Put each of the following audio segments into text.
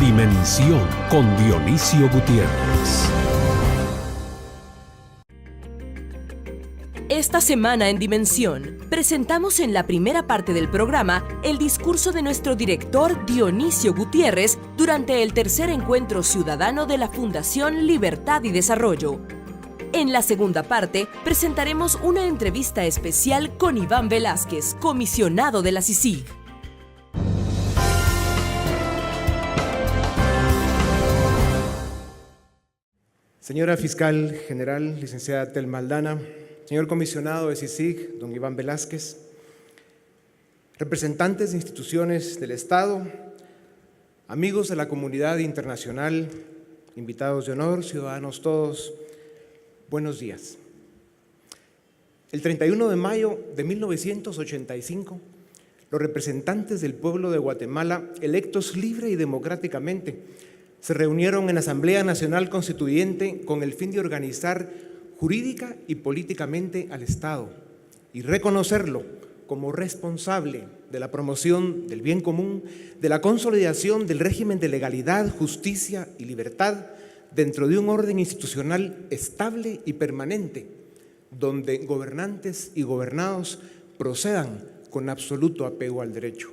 Dimensión con Dionisio Gutiérrez. Esta semana en Dimensión, presentamos en la primera parte del programa el discurso de nuestro director Dionisio Gutiérrez durante el tercer encuentro ciudadano de la Fundación Libertad y Desarrollo. En la segunda parte, presentaremos una entrevista especial con Iván Velázquez, comisionado de la CICIG. Señora Fiscal General, licenciada Telma Aldana, señor comisionado de CICIG, don Iván Velázquez, representantes de instituciones del Estado, amigos de la comunidad internacional, invitados de honor, ciudadanos todos, buenos días. El 31 de mayo de 1985, los representantes del pueblo de Guatemala, electos libre y democráticamente, se reunieron en la Asamblea Nacional Constituyente con el fin de organizar jurídica y políticamente al Estado y reconocerlo como responsable de la promoción del bien común, de la consolidación del régimen de legalidad, justicia y libertad dentro de un orden institucional estable y permanente, donde gobernantes y gobernados procedan con absoluto apego al derecho.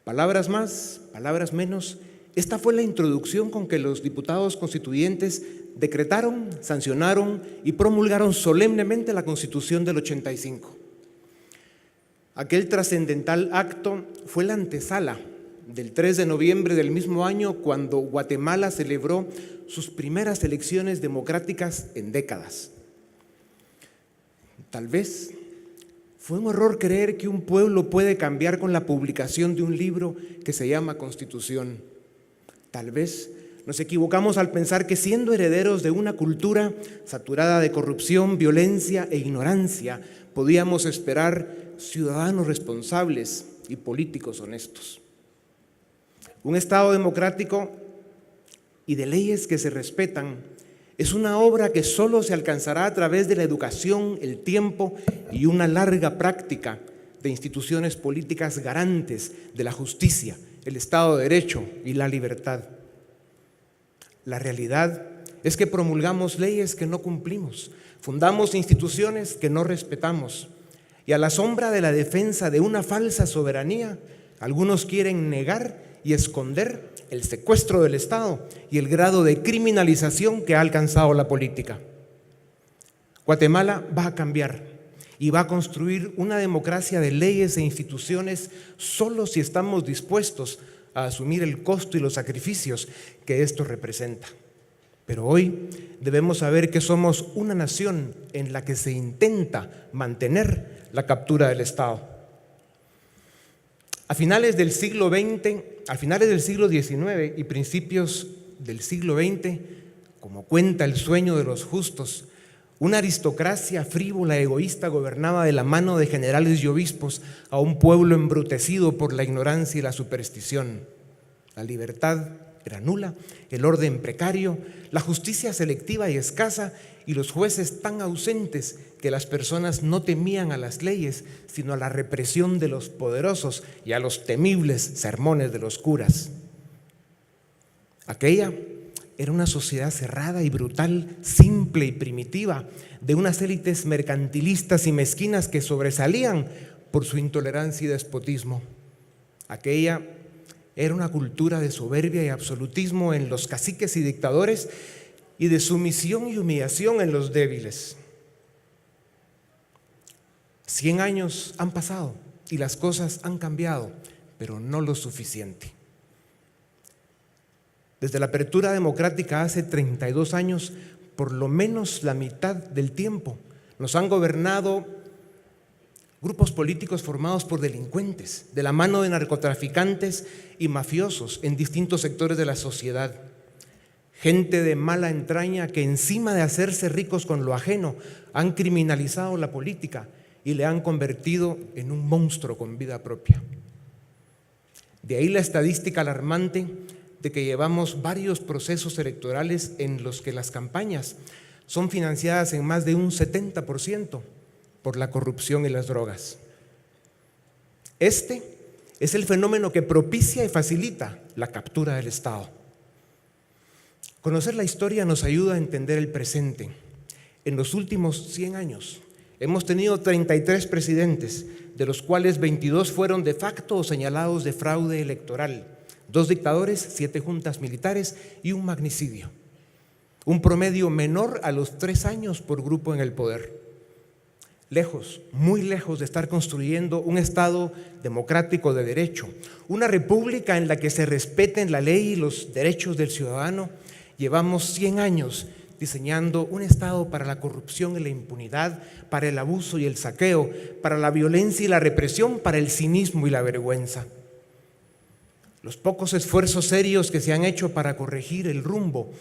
Palabras más, palabras menos, esta fue la introducción con que los diputados constituyentes decretaron, sancionaron y promulgaron solemnemente la Constitución del 85. Aquel trascendental acto fue la antesala del 3 de noviembre del mismo año, cuando Guatemala celebró sus primeras elecciones democráticas en décadas. Tal vez fue un error creer que un pueblo puede cambiar con la publicación de un libro que se llama Constitución. Tal vez nos equivocamos al pensar que, siendo herederos de una cultura saturada de corrupción, violencia e ignorancia, podíamos esperar ciudadanos responsables y políticos honestos. Un Estado democrático y de leyes que se respetan es una obra que solo se alcanzará a través de la educación, el tiempo y una larga práctica de instituciones políticas garantes de la justicia, el Estado de Derecho y la libertad. La realidad es que promulgamos leyes que no cumplimos, fundamos instituciones que no respetamos, y a la sombra de la defensa de una falsa soberanía, algunos quieren negar y esconder el secuestro del Estado y el grado de criminalización que ha alcanzado la política. Guatemala va a cambiar y va a construir una democracia de leyes e instituciones solo si estamos dispuestos a asumir el costo y los sacrificios que esto representa. Pero hoy debemos saber que somos una nación en la que se intenta mantener la captura del Estado. A finales del siglo XIX y principios del siglo XX, como cuenta El sueño de los justos, una aristocracia frívola, egoísta, gobernaba de la mano de generales y obispos a un pueblo embrutecido por la ignorancia y la superstición. La libertad era nula, el orden precario, la justicia selectiva y escasa, y los jueces tan ausentes que las personas no temían a las leyes, sino a la represión de los poderosos y a los temibles sermones de los curas. Aquella era una sociedad cerrada y brutal, simple y primitiva, de unas élites mercantilistas y mezquinas que sobresalían por su intolerancia y despotismo. Aquella era una cultura de soberbia y absolutismo en los caciques y dictadores, y de sumisión y humillación en los débiles. 100 años han pasado y las cosas han cambiado, pero no lo suficiente. Desde la apertura democrática hace 32 años, por lo menos la mitad del tiempo, nos han gobernado grupos políticos formados por delincuentes, de la mano de narcotraficantes y mafiosos en distintos sectores de la sociedad. Gente de mala entraña que, encima de hacerse ricos con lo ajeno, han criminalizado la política y le han convertido en un monstruo con vida propia. De ahí la estadística alarmante de que llevamos varios procesos electorales en los que las campañas son financiadas en más de un 70% por la corrupción y las drogas. Este es el fenómeno que propicia y facilita la captura del Estado. Conocer la historia nos ayuda a entender el presente. En los últimos 100 años hemos tenido 33 presidentes, de los cuales 22 fueron de facto o señalados de fraude electoral, 2 dictadores, 7 juntas militares y un magnicidio. Un promedio menor a los 3 años por grupo en el poder. Lejos, muy lejos de estar construyendo un Estado democrático de derecho, una república en la que se respeten la ley y los derechos del ciudadano, llevamos 100 años diseñando un Estado para la corrupción y la impunidad, para el abuso y el saqueo, para la violencia y la represión, para el cinismo y la vergüenza. Los pocos esfuerzos serios que se han hecho para corregir el rumbo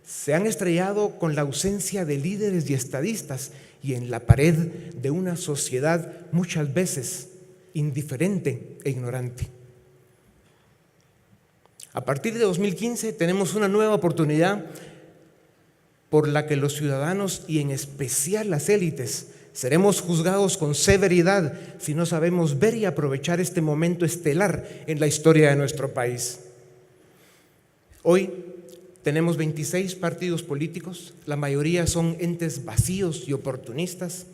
se han estrellado con la ausencia de líderes y estadistas y en la pared de una sociedad muchas veces indiferente e ignorante. A partir de 2015 tenemos una nueva oportunidad por la que los ciudadanos y en especial las élites seremos juzgados con severidad si no sabemos ver y aprovechar este momento estelar en la historia de nuestro país. Hoy tenemos 26 partidos políticos, la mayoría son entes vacíos y oportunistas,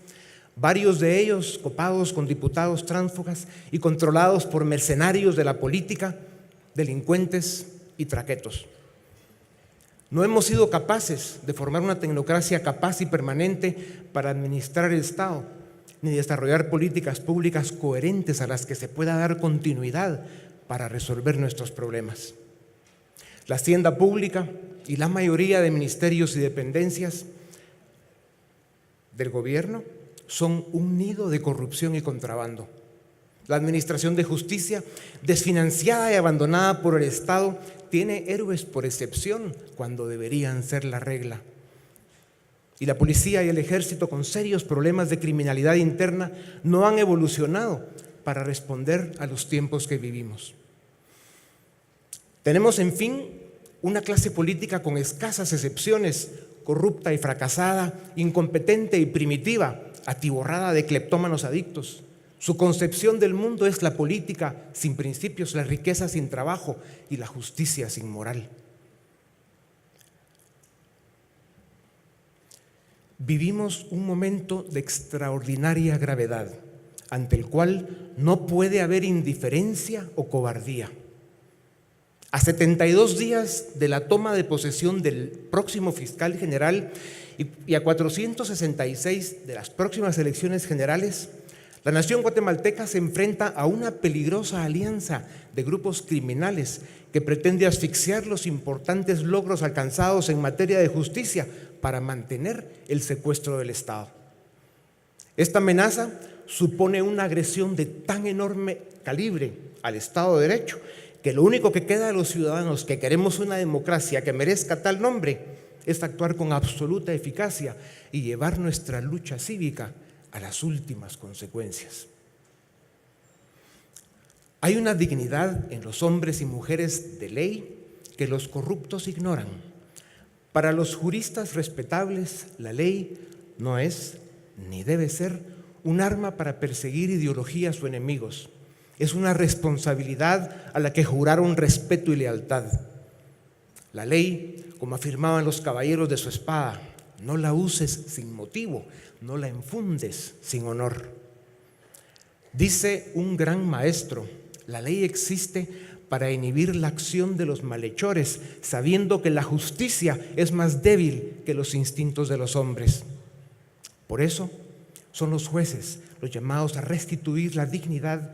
varios de ellos copados con diputados tránsfugas y controlados por mercenarios de la política, delincuentes y traquetos. No hemos sido capaces de formar una tecnocracia capaz y permanente para administrar el Estado, ni desarrollar políticas públicas coherentes a las que se pueda dar continuidad para resolver nuestros problemas. La hacienda pública y la mayoría de ministerios y dependencias del gobierno son un nido de corrupción y contrabando. La administración de justicia, desfinanciada y abandonada por el Estado, tiene héroes por excepción cuando deberían ser la regla. Y la policía y el ejército, con serios problemas de criminalidad interna, no han evolucionado para responder a los tiempos que vivimos. Tenemos, en fin, una clase política con escasas excepciones, corrupta y fracasada, incompetente y primitiva, atiborrada de cleptómanos adictos. Su concepción del mundo es la política sin principios, la riqueza sin trabajo y la justicia sin moral. Vivimos un momento de extraordinaria gravedad, ante el cual no puede haber indiferencia o cobardía. A 72 días de la toma de posesión del próximo fiscal general y a 466 de las próximas elecciones generales, la nación guatemalteca se enfrenta a una peligrosa alianza de grupos criminales que pretende asfixiar los importantes logros alcanzados en materia de justicia para mantener el secuestro del Estado. Esta amenaza supone una agresión de tan enorme calibre al Estado de Derecho que lo único que queda a los ciudadanos que queremos una democracia que merezca tal nombre es actuar con absoluta eficacia y llevar nuestra lucha cívica a las últimas consecuencias. Hay una dignidad en los hombres y mujeres de ley que los corruptos ignoran. Para los juristas respetables, la ley no es ni debe ser un arma para perseguir ideologías o enemigos. Es una responsabilidad a la que juraron respeto y lealtad. La ley, como afirmaban los caballeros de su espada, no la uses sin motivo, no la infundes sin honor. Dice un gran maestro, la ley existe para inhibir la acción de los malhechores, sabiendo que la justicia es más débil que los instintos de los hombres. Por eso son los jueces los llamados a restituir la dignidad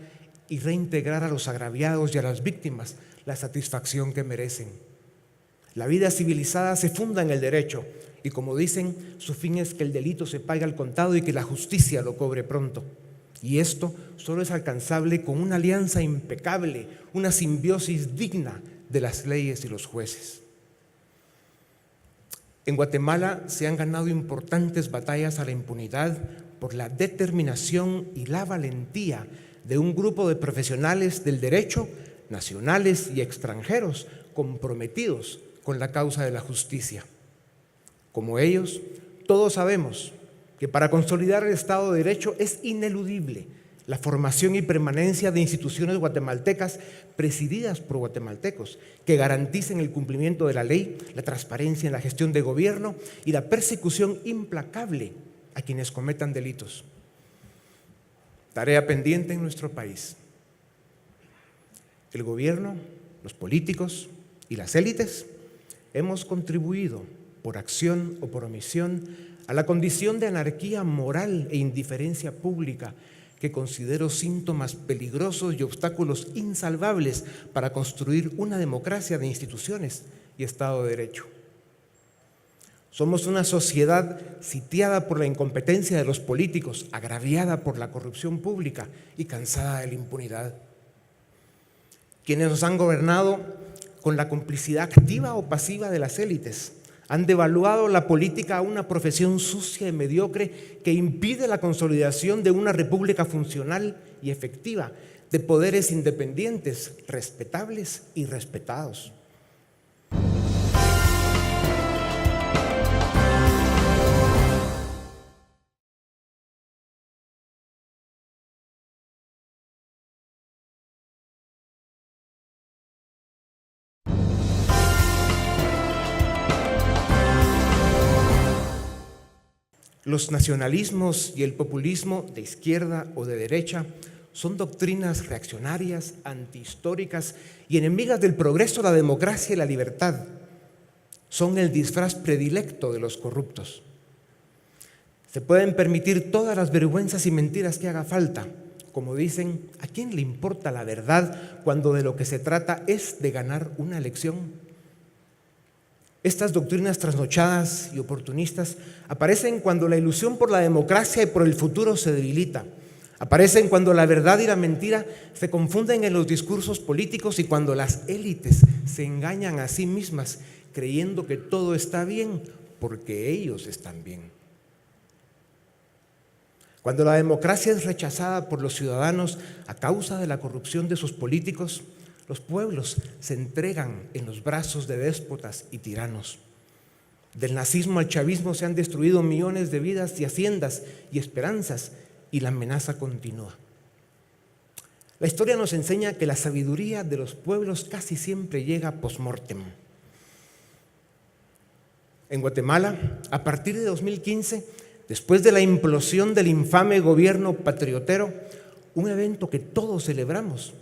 y reintegrar a los agraviados y a las víctimas la satisfacción que merecen. La vida civilizada se funda en el derecho y, como dicen, su fin es que el delito se pague al contado y que la justicia lo cobre pronto. Y esto solo es alcanzable con una alianza impecable, una simbiosis digna de las leyes y los jueces. En Guatemala se han ganado importantes batallas a la impunidad por la determinación y la valentía de un grupo de profesionales del derecho, nacionales y extranjeros, comprometidos con la causa de la justicia. Como ellos, todos sabemos que para consolidar el Estado de Derecho es ineludible la formación y permanencia de instituciones guatemaltecas presididas por guatemaltecos que garanticen el cumplimiento de la ley, la transparencia en la gestión de gobierno y la persecución implacable a quienes cometan delitos. Tarea pendiente en nuestro país. El gobierno, los políticos y las élites hemos contribuido por acción o por omisión a la condición de anarquía moral e indiferencia pública que considero síntomas peligrosos y obstáculos insalvables para construir una democracia de instituciones y Estado de Derecho. Somos una sociedad sitiada por la incompetencia de los políticos, agraviada por la corrupción pública y cansada de la impunidad. Quienes nos han gobernado con la complicidad activa o pasiva de las élites han devaluado la política a una profesión sucia y mediocre que impide la consolidación de una república funcional y efectiva, de poderes independientes, respetables y respetados. Los nacionalismos y el populismo de izquierda o de derecha son doctrinas reaccionarias, antihistóricas y enemigas del progreso, la democracia y la libertad. Son el disfraz predilecto de los corruptos. Se pueden permitir todas las vergüenzas y mentiras que haga falta. Como dicen, ¿a quién le importa la verdad cuando de lo que se trata es de ganar una elección? Estas doctrinas trasnochadas y oportunistas aparecen cuando la ilusión por la democracia y por el futuro se debilita. Aparecen cuando la verdad y la mentira se confunden en los discursos políticos y cuando las élites se engañan a sí mismas creyendo que todo está bien porque ellos están bien. Cuando la democracia es rechazada por los ciudadanos a causa de la corrupción de sus políticos, los pueblos se entregan en los brazos de déspotas y tiranos. Del nazismo al chavismo se han destruido millones de vidas y haciendas y esperanzas, y la amenaza continúa. La historia nos enseña que la sabiduría de los pueblos casi siempre llega post-mortem. En Guatemala, a partir de 2015, después de la implosión del infame gobierno patriotero, un evento que todos celebramos,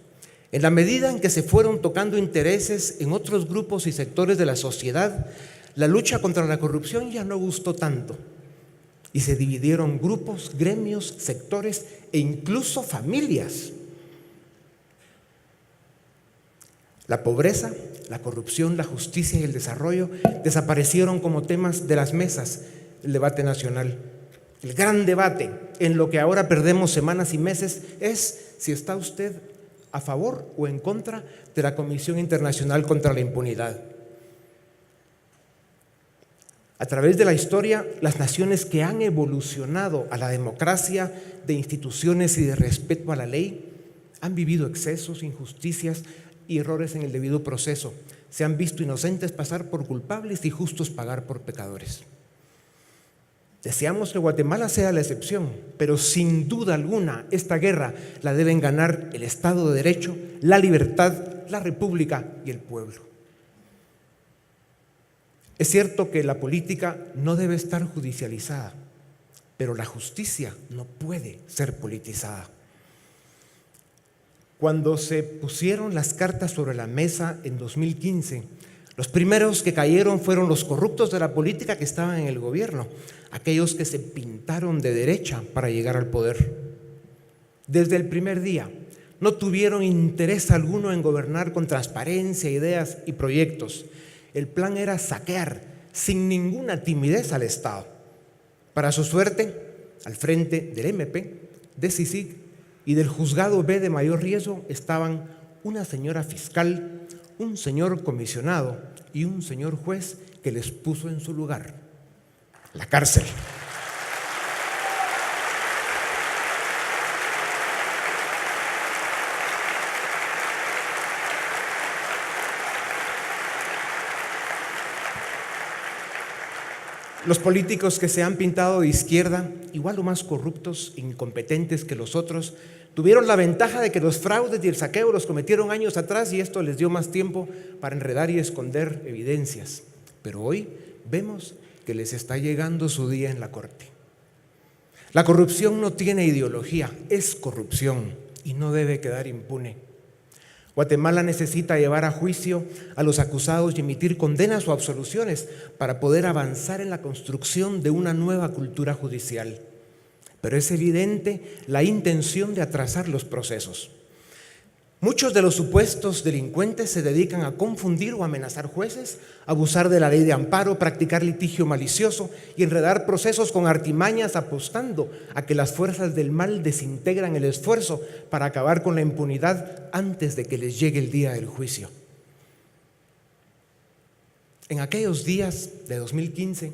en la medida en que se fueron tocando intereses en otros grupos y sectores de la sociedad, la lucha contra la corrupción ya no gustó tanto y se dividieron grupos, gremios, sectores e incluso familias. La pobreza, la corrupción, la justicia y el desarrollo desaparecieron como temas de las mesas del debate nacional. El gran debate, en lo que ahora perdemos semanas y meses, es si está usted a favor o en contra de la Comisión Internacional contra la Impunidad. A través de la historia, las naciones que han evolucionado a la democracia de instituciones y de respeto a la ley han vivido excesos, injusticias y errores en el debido proceso. Se han visto inocentes pasar por culpables y justos pagar por pecadores. Deseamos que Guatemala sea la excepción, pero sin duda alguna esta guerra la deben ganar el Estado de Derecho, la libertad, la República y el pueblo. Es cierto que la política no debe estar judicializada, pero la justicia no puede ser politizada. Cuando se pusieron las cartas sobre la mesa en 2015, los primeros que cayeron fueron los corruptos de la política que estaban en el gobierno, aquellos que se pintaron de derecha para llegar al poder. Desde el primer día no tuvieron interés alguno en gobernar con transparencia, ideas y proyectos. El plan era saquear sin ninguna timidez al Estado. Para su suerte, al frente del MP, de CICIG y del Juzgado B de mayor riesgo estaban una señora fiscal, un señor comisionado y un señor juez que les puso en su lugar: la cárcel. Los políticos que se han pintado de izquierda, igual o más corruptos e incompetentes que los otros, Tuvieron la ventaja de que los fraudes y el saqueo los cometieron años atrás y esto les dio más tiempo para enredar y esconder evidencias. Pero hoy vemos que les está llegando su día en la corte. La corrupción no tiene ideología, es corrupción y no debe quedar impune. Guatemala necesita llevar a juicio a los acusados y emitir condenas o absoluciones para poder avanzar en la construcción de una nueva cultura judicial. Pero es evidente la intención de atrasar los procesos. Muchos de los supuestos delincuentes se dedican a confundir o amenazar jueces, abusar de la ley de amparo, practicar litigio malicioso y enredar procesos con artimañas, apostando a que las fuerzas del mal desintegran el esfuerzo para acabar con la impunidad antes de que les llegue el día del juicio. En aquellos días de 2015,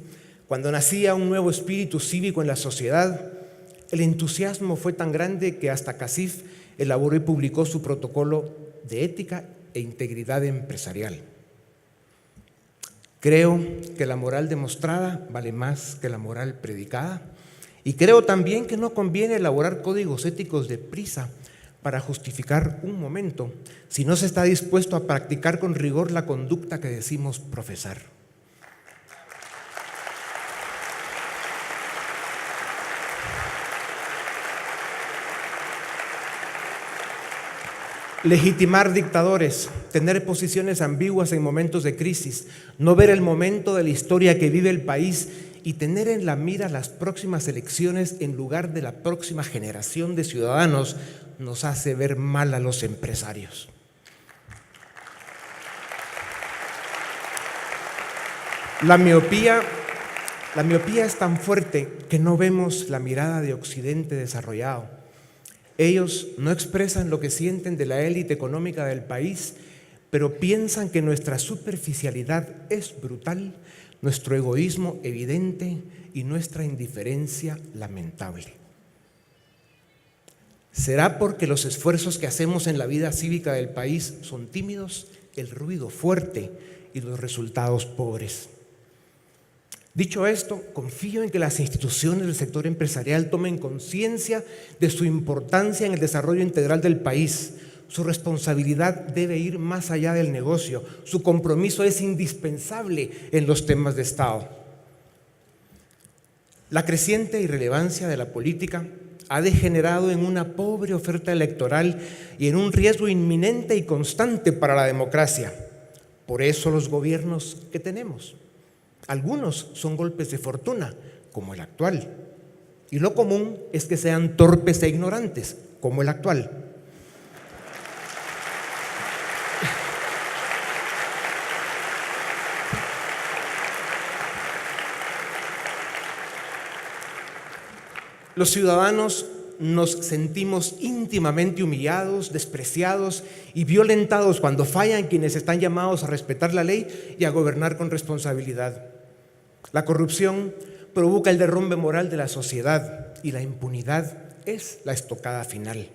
cuando nacía un nuevo espíritu cívico en la sociedad, el entusiasmo fue tan grande que hasta CACIF elaboró y publicó su protocolo de ética e integridad empresarial. Creo que la moral demostrada vale más que la moral predicada y creo también que no conviene elaborar códigos éticos deprisa para justificar un momento si no se está dispuesto a practicar con rigor la conducta que decimos profesar. Legitimar dictadores, tener posiciones ambiguas en momentos de crisis, no ver el momento de la historia que vive el país y tener en la mira las próximas elecciones en lugar de la próxima generación de ciudadanos nos hace ver mal a los empresarios. La miopía es tan fuerte que no vemos la mirada de Occidente desarrollado. Ellos no expresan lo que sienten de la élite económica del país, pero piensan que nuestra superficialidad es brutal, nuestro egoísmo evidente y nuestra indiferencia lamentable. ¿Será porque los esfuerzos que hacemos en la vida cívica del país son tímidos, el ruido fuerte y los resultados pobres? Dicho esto, confío en que las instituciones del sector empresarial tomen conciencia de su importancia en el desarrollo integral del país. Su responsabilidad debe ir más allá del negocio. Su compromiso es indispensable en los temas de Estado. La creciente irrelevancia de la política ha degenerado en una pobre oferta electoral y en un riesgo inminente y constante para la democracia. Por eso los gobiernos que tenemos, algunos son golpes de fortuna, como el actual, y lo común es que sean torpes e ignorantes, como el actual. Los ciudadanos nos sentimos íntimamente humillados, despreciados y violentados cuando fallan quienes están llamados a respetar la ley y a gobernar con responsabilidad. La corrupción provoca el derrumbe moral de la sociedad y la impunidad es la estocada final.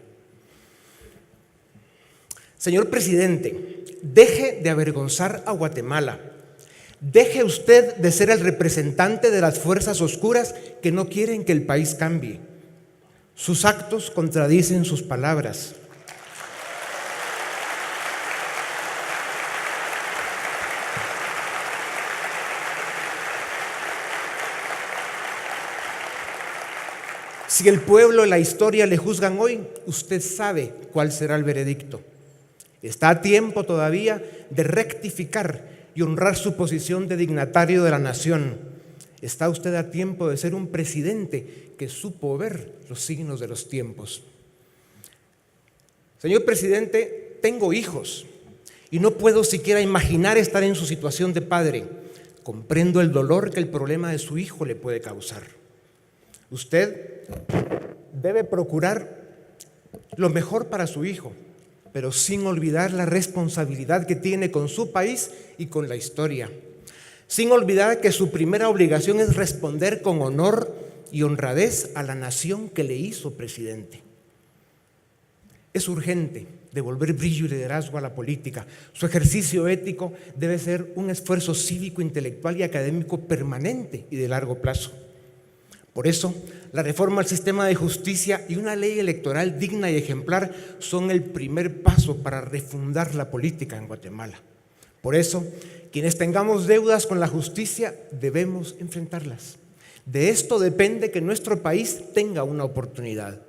Señor presidente, deje de avergonzar a Guatemala. Deje usted de ser el representante de las fuerzas oscuras que no quieren que el país cambie. Sus actos contradicen sus palabras. Si el pueblo y la historia le juzgan hoy, usted sabe cuál será el veredicto. Está a tiempo todavía de rectificar y honrar su posición de dignatario de la nación. Está usted a tiempo de ser un presidente que supo ver los signos de los tiempos. Señor presidente, tengo hijos y no puedo siquiera imaginar estar en su situación de padre. Comprendo el dolor que el problema de su hijo le puede causar. Usted debe procurar lo mejor para su hijo, pero sin olvidar la responsabilidad que tiene con su país y con la historia. Sin olvidar que su primera obligación es responder con honor y honradez a la nación que le hizo presidente. Es urgente devolver brillo y liderazgo a la política. Su ejercicio ético debe ser un esfuerzo cívico, intelectual y académico permanente y de largo plazo. Por eso, la reforma al sistema de justicia y una ley electoral digna y ejemplar son el primer paso para refundar la política en Guatemala. Por eso, quienes tengamos deudas con la justicia debemos enfrentarlas. De esto depende que nuestro país tenga una oportunidad.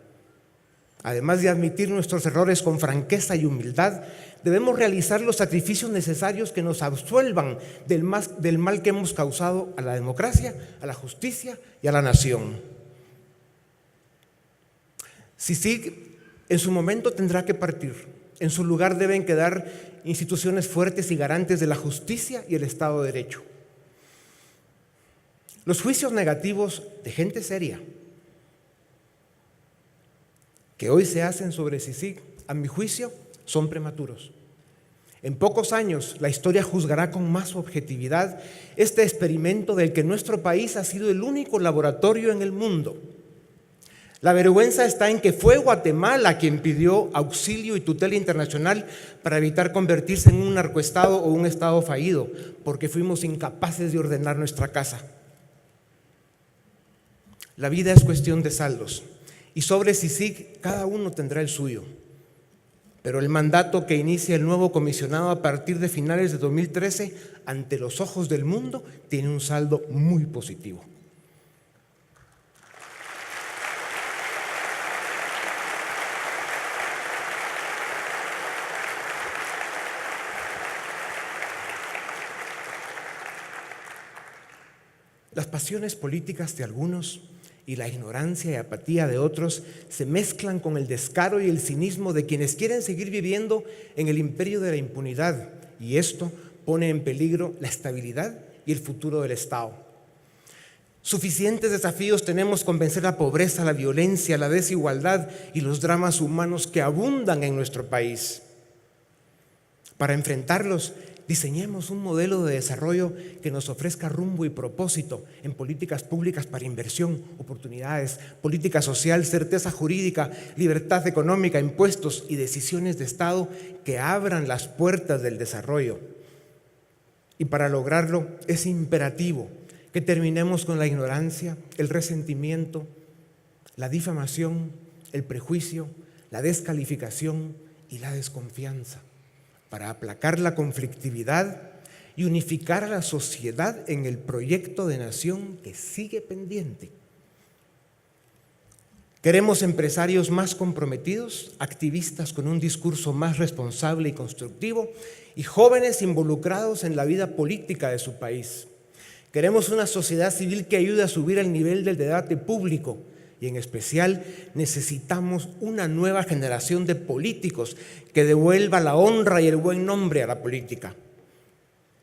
Además de admitir nuestros errores con franqueza y humildad, debemos realizar los sacrificios necesarios que nos absuelvan del mal que hemos causado a la democracia, a la justicia y a la nación. CICIG en su momento tendrá que partir. En su lugar deben quedar instituciones fuertes y garantes de la justicia y el Estado de Derecho. Los juicios negativos de gente seria que hoy se hacen sobre CICIG, a mi juicio, son prematuros. En pocos años, la historia juzgará con más objetividad este experimento del que nuestro país ha sido el único laboratorio en el mundo. La vergüenza está en que fue Guatemala quien pidió auxilio y tutela internacional para evitar convertirse en un narcoestado o un estado fallido, porque fuimos incapaces de ordenar nuestra casa. La vida es cuestión de saldos. Y sobre CICIG cada uno tendrá el suyo. Pero el mandato que inicia el nuevo comisionado a partir de finales de 2013, ante los ojos del mundo, tiene un saldo muy positivo. Las pasiones políticas de algunos y la ignorancia y apatía de otros se mezclan con el descaro y el cinismo de quienes quieren seguir viviendo en el imperio de la impunidad, y esto pone en peligro la estabilidad y el futuro del Estado. Suficientes desafíos tenemos con vencer la pobreza, la violencia, la desigualdad y los dramas humanos que abundan en nuestro país. Para enfrentarlos, diseñemos un modelo de desarrollo que nos ofrezca rumbo y propósito en políticas públicas para inversión, oportunidades, política social, certeza jurídica, libertad económica, impuestos y decisiones de Estado que abran las puertas del desarrollo. Y para lograrlo es imperativo que terminemos con la ignorancia, el resentimiento, la difamación, el prejuicio, la descalificación y la desconfianza, para aplacar la conflictividad y unificar a la sociedad en el proyecto de nación que sigue pendiente. Queremos empresarios más comprometidos, activistas con un discurso más responsable y constructivo y jóvenes involucrados en la vida política de su país. Queremos una sociedad civil que ayude a subir el nivel del debate público. Y en especial necesitamos una nueva generación de políticos que devuelva la honra y el buen nombre a la política.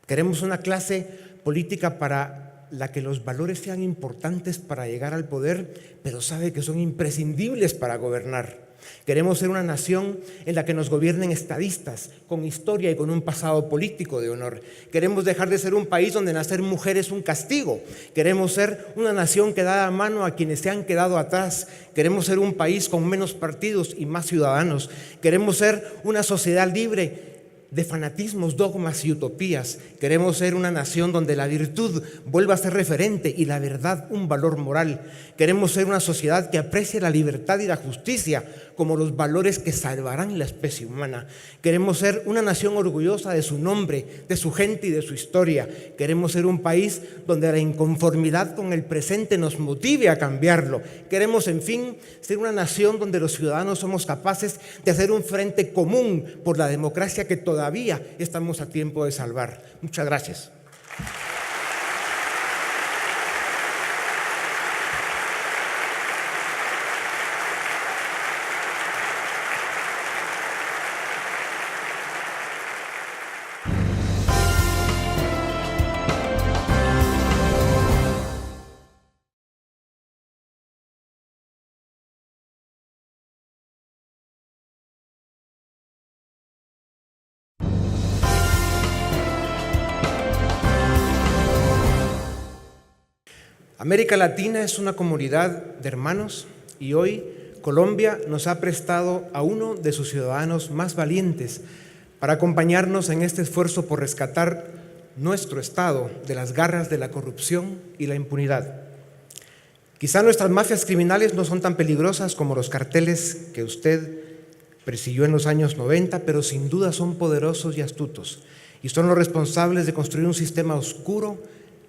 Queremos una clase política para la que los valores sean importantes para llegar al poder, pero sabe que son imprescindibles para gobernar. Queremos ser una nación en la que nos gobiernen estadistas, con historia y con un pasado político de honor. Queremos dejar de ser un país donde nacer mujer es un castigo. Queremos ser una nación que da la mano a quienes se han quedado atrás. Queremos ser un país con menos partidos y más ciudadanos. Queremos ser una sociedad libre de fanatismos, dogmas y utopías. Queremos ser una nación donde la virtud vuelva a ser referente y la verdad un valor moral. Queremos ser una sociedad que aprecie la libertad y la justicia como los valores que salvarán la especie humana. Queremos ser una nación orgullosa de su nombre, de su gente y de su historia. Queremos ser un país donde la inconformidad con el presente nos motive a cambiarlo. Queremos, en fin, ser una nación donde los ciudadanos somos capaces de hacer un frente común por la democracia que todavía estamos a tiempo de salvar. Muchas gracias. América Latina es una comunidad de hermanos y hoy Colombia nos ha prestado a uno de sus ciudadanos más valientes para acompañarnos en este esfuerzo por rescatar nuestro Estado de las garras de la corrupción y la impunidad. Quizá nuestras mafias criminales no son tan peligrosas como los carteles que usted persiguió en los años 90, pero sin duda son poderosos y astutos, y son los responsables de construir un sistema oscuro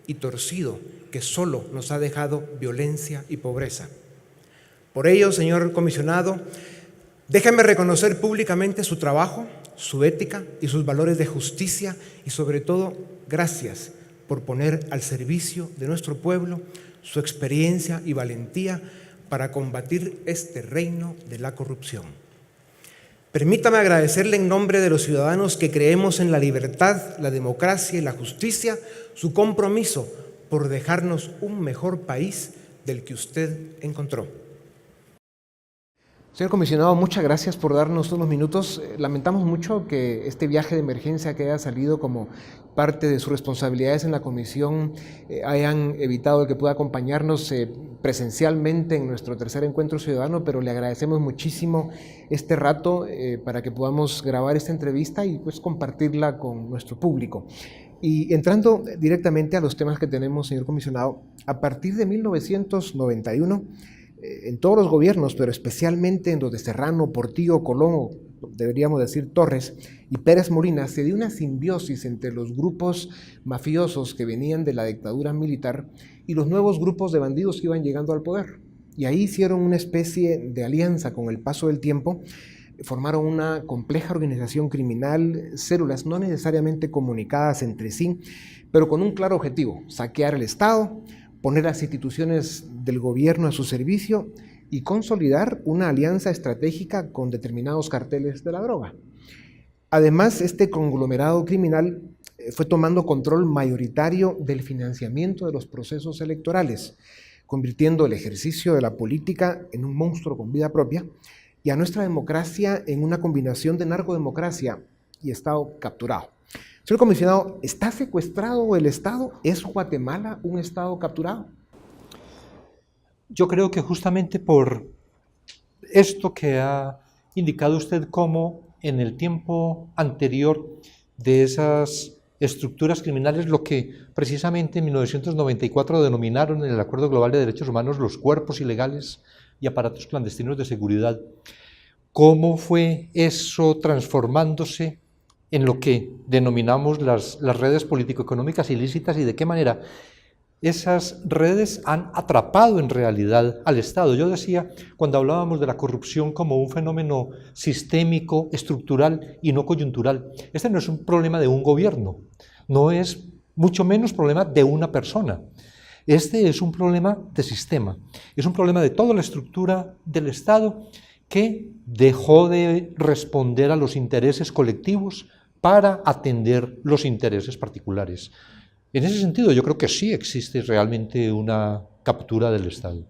y torcido que solo nos ha dejado violencia y pobreza. Por ello, señor comisionado, déjeme reconocer públicamente su trabajo, su ética y sus valores de justicia, y sobre todo, gracias por poner al servicio de nuestro pueblo su experiencia y valentía para combatir este reino de la corrupción. Permítame agradecerle en nombre de los ciudadanos que creemos en la libertad, la democracia y la justicia, su compromiso por dejarnos un mejor país del que usted encontró. Señor comisionado, muchas gracias por darnos unos minutos. Lamentamos mucho que este viaje de emergencia que haya salido como parte de sus responsabilidades en la comisión hayan evitado que pueda acompañarnos presencialmente en nuestro tercer encuentro ciudadano, pero le agradecemos muchísimo este rato para que podamos grabar esta entrevista y pues compartirla con nuestro público. Y entrando directamente a los temas que tenemos, señor comisionado, a partir de 1991, en todos los gobiernos, pero especialmente en los de Serrano, Portillo, Colón, deberíamos decir Torres y Pérez Molina, se dio una simbiosis entre los grupos mafiosos que venían de la dictadura militar y los nuevos grupos de bandidos que iban llegando al poder. Y ahí hicieron una especie de alianza con el paso del tiempo, formaron una compleja organización criminal, células no necesariamente comunicadas entre sí, pero con un claro objetivo: saquear el Estado, poner las instituciones del gobierno a su servicio y consolidar una alianza estratégica con determinados carteles de la droga. Además, este conglomerado criminal fue tomando control mayoritario del financiamiento de los procesos electorales, convirtiendo el ejercicio de la política en un monstruo con vida propia y a nuestra democracia en una combinación de narcodemocracia y Estado capturado. Señor comisionado, ¿está secuestrado el Estado? ¿Es Guatemala un Estado capturado? Yo creo que justamente por esto que ha indicado usted, como en el tiempo anterior de esas estructuras criminales, lo que precisamente en 1994 denominaron en el Acuerdo Global de Derechos Humanos los cuerpos ilegales y aparatos clandestinos de seguridad, cómo fue eso transformándose en lo que denominamos las redes político-económicas ilícitas, y de qué manera esas redes han atrapado en realidad al Estado. Yo decía, cuando hablábamos de la corrupción como un fenómeno sistémico, estructural y no coyuntural, este no es un problema de un gobierno, no es mucho menos problema de una persona. Este es un problema de sistema, es un problema de toda la estructura del Estado que dejó de responder a los intereses colectivos para atender los intereses particulares. En ese sentido, yo creo que sí existe realmente una captura del Estado.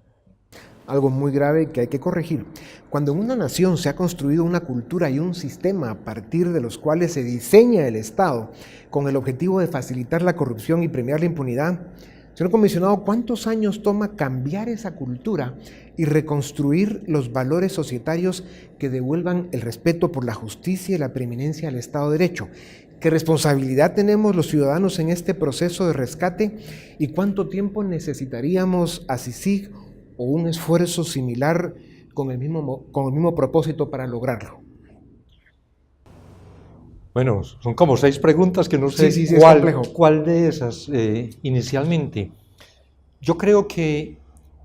Algo muy grave que hay que corregir. Cuando en una nación se ha construido una cultura y un sistema a partir de los cuales se diseña el Estado con el objetivo de facilitar la corrupción y premiar la impunidad, señor comisionado, ¿cuántos años toma cambiar esa cultura y reconstruir los valores societarios que devuelvan el respeto por la justicia y la preeminencia del Estado de Derecho? ¿Qué responsabilidad tenemos los ciudadanos en este proceso de rescate? ¿Y cuánto tiempo necesitaríamos a CICIG o un esfuerzo similar con el mismo propósito para lograrlo? Bueno, son como 6 preguntas que no sé cuál de esas inicialmente. Yo creo que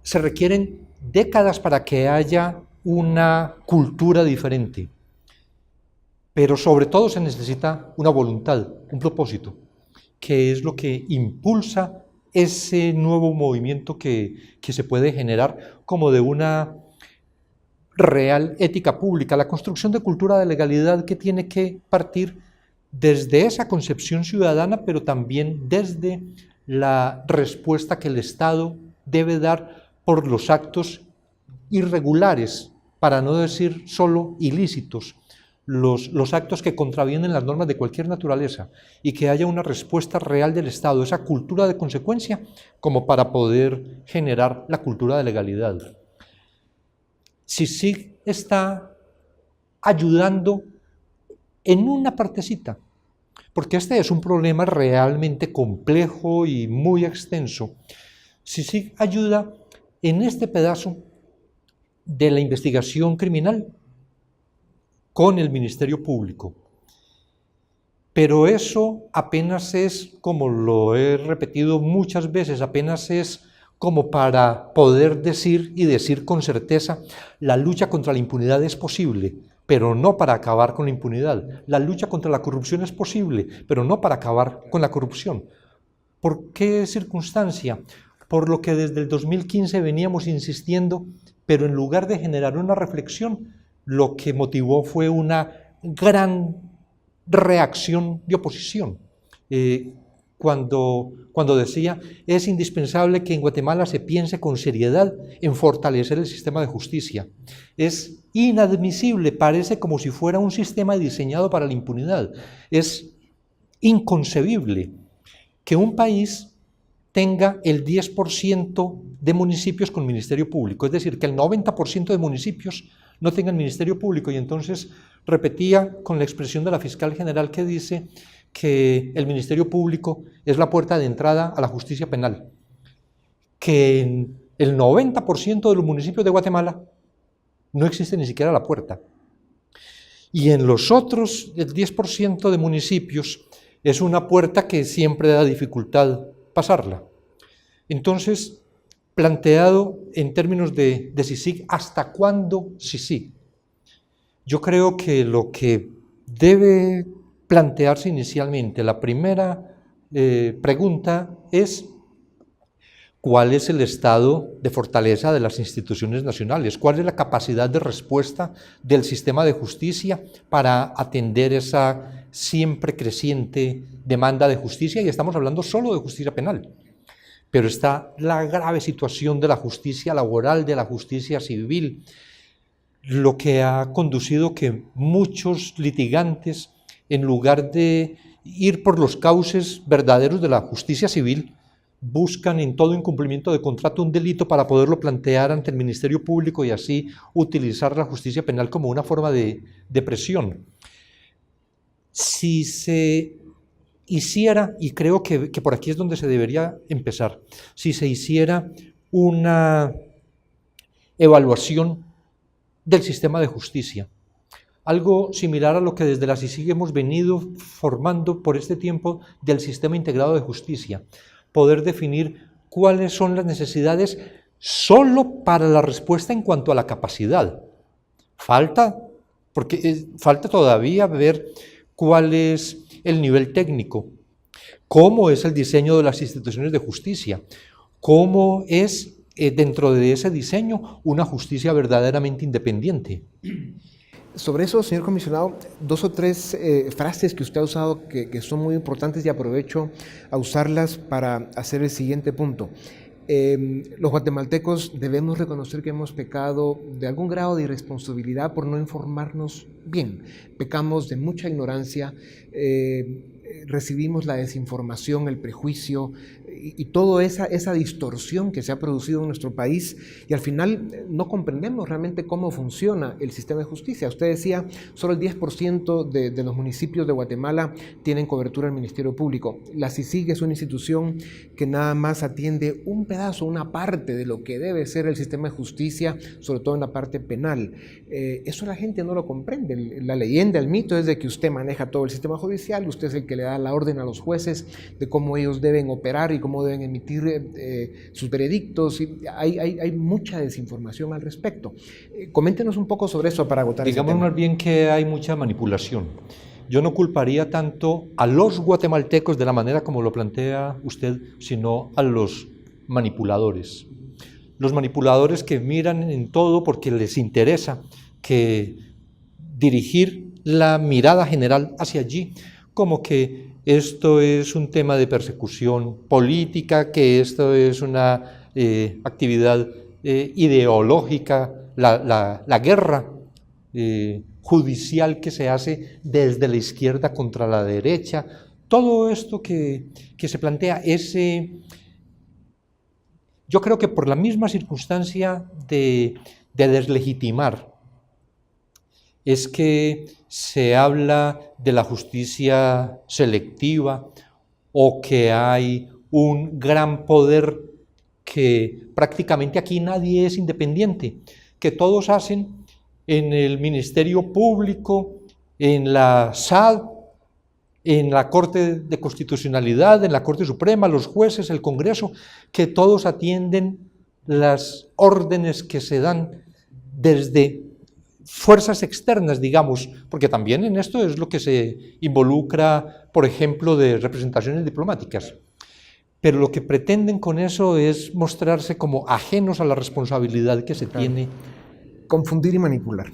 se requieren décadas para que haya una cultura diferente, pero sobre todo se necesita una voluntad, un propósito, que es lo que impulsa ese nuevo movimiento que se puede generar como de una real ética pública, la construcción de cultura de legalidad que tiene que partir desde esa concepción ciudadana, pero también desde la respuesta que el Estado debe dar por los actos irregulares, para no decir solo ilícitos, los actos que contravienen las normas de cualquier naturaleza, y que haya una respuesta real del Estado, esa cultura de consecuencia, como para poder generar la cultura de legalidad. CICIG está ayudando en una partecita, porque este es un problema realmente complejo y muy extenso. CICIG ayuda en este pedazo de la investigación criminal con el Ministerio Público. Pero eso apenas es, como lo he repetido muchas veces, apenas es como para poder decir y decir con certeza, la lucha contra la impunidad es posible, pero no para acabar con la impunidad. La lucha contra la corrupción es posible, pero no para acabar con la corrupción. ¿Por qué circunstancia? Por lo que desde el 2015 veníamos insistiendo, pero en lugar de generar una reflexión, lo que motivó fue una gran reacción de oposición. Cuando decía, es indispensable que en Guatemala se piense con seriedad en fortalecer el sistema de justicia. Es inadmisible, parece como si fuera un sistema diseñado para la impunidad. Es inconcebible que un país tenga el 10% de municipios con ministerio público, es decir, que el 90% de municipios no tengan ministerio público. Y entonces repetía con la expresión de la fiscal general que dice que el Ministerio Público es la puerta de entrada a la justicia penal, que en el 90% de los municipios de Guatemala no existe ni siquiera la puerta, y en los otros, el 10% de municipios, es una puerta que siempre da dificultad pasarla. Entonces, planteado en términos de CICIG, ¿hasta cuándo CICIG? Yo creo que lo que debe plantearse inicialmente, la primera pregunta es ¿cuál es el estado de fortaleza de las instituciones nacionales? ¿Cuál es la capacidad de respuesta del sistema de justicia para atender esa siempre creciente demanda de justicia? Y estamos hablando solo de justicia penal, pero está la grave situación de la justicia laboral, de la justicia civil, lo que ha conducido que muchos litigantes, en lugar de ir por los cauces verdaderos de la justicia civil, buscan en todo incumplimiento de contrato un delito para poderlo plantear ante el Ministerio Público y así utilizar la justicia penal como una forma de presión. Si se hiciera, y creo que por aquí es donde se debería empezar, si se hiciera una evaluación del sistema de justicia, algo similar a lo que desde la CICIG hemos venido formando por este tiempo del sistema integrado de justicia, poder definir cuáles son las necesidades solo para la respuesta en cuanto a la capacidad. Falta todavía ver cuál es el nivel técnico, cómo es el diseño de las instituciones de justicia, cómo es dentro de ese diseño una justicia verdaderamente independiente. Sobre eso, señor comisionado, 2 o 3 frases que usted ha usado que son muy importantes y aprovecho a usarlas para hacer el siguiente punto. Los guatemaltecos debemos reconocer que hemos pecado de algún grado de irresponsabilidad por no informarnos bien. Pecamos de mucha ignorancia, recibimos la desinformación, el prejuicio y toda esa distorsión que se ha producido en nuestro país, y al final no comprendemos realmente cómo funciona el sistema de justicia. Usted decía, solo el 10% de los municipios de Guatemala tienen cobertura del Ministerio Público. La CICIG es una institución que nada más atiende un pedazo, una parte de lo que debe ser el sistema de justicia, sobre todo en la parte penal. Eso la gente no lo comprende. La leyenda, el mito es de que usted maneja todo el sistema judicial, usted es el que le da la orden a los jueces de cómo ellos deben operar y cómo deben emitir sus veredictos. Y hay mucha desinformación al respecto. Coméntenos un poco sobre eso para agotar ese tema. Digamos más bien que hay mucha manipulación. Yo no culparía tanto a los guatemaltecos de la manera como lo plantea usted, sino a los manipuladores. Los manipuladores que miran en todo porque les interesa que dirigir la mirada general hacia allí, como que esto es un tema de persecución política, que esto es una actividad ideológica, la guerra judicial que se hace desde la izquierda contra la derecha. Todo esto que se plantea, yo creo que por la misma circunstancia de deslegitimar, es que se habla de la justicia selectiva o que hay un gran poder que prácticamente aquí nadie es independiente, que todos hacen en el Ministerio Público, en la SAD, en la Corte de Constitucionalidad, en la Corte Suprema, los jueces, el Congreso, que todos atienden las órdenes que se dan desde fuerzas externas, digamos, porque también en esto es lo que se involucra, por ejemplo, de representaciones diplomáticas. Pero lo que pretenden con eso es mostrarse como ajenos a la responsabilidad que se tiene. Confundir y manipular.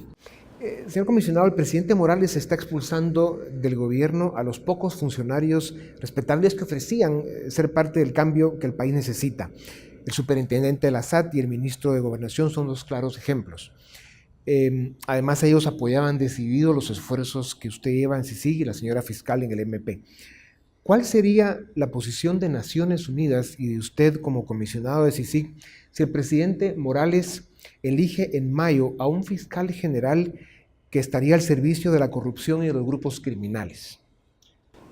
Señor comisionado, el presidente Morales está expulsando del gobierno a los pocos funcionarios respetables que ofrecían ser parte del cambio que el país necesita. El superintendente de la SAT y el ministro de Gobernación son dos claros ejemplos. Además, ellos apoyaban decidido los esfuerzos que usted lleva en CICIG y la señora fiscal en el MP. ¿Cuál sería la posición de Naciones Unidas y de usted como comisionado de CICIG si el presidente Morales elige en mayo a un fiscal general que estaría al servicio de la corrupción y de los grupos criminales?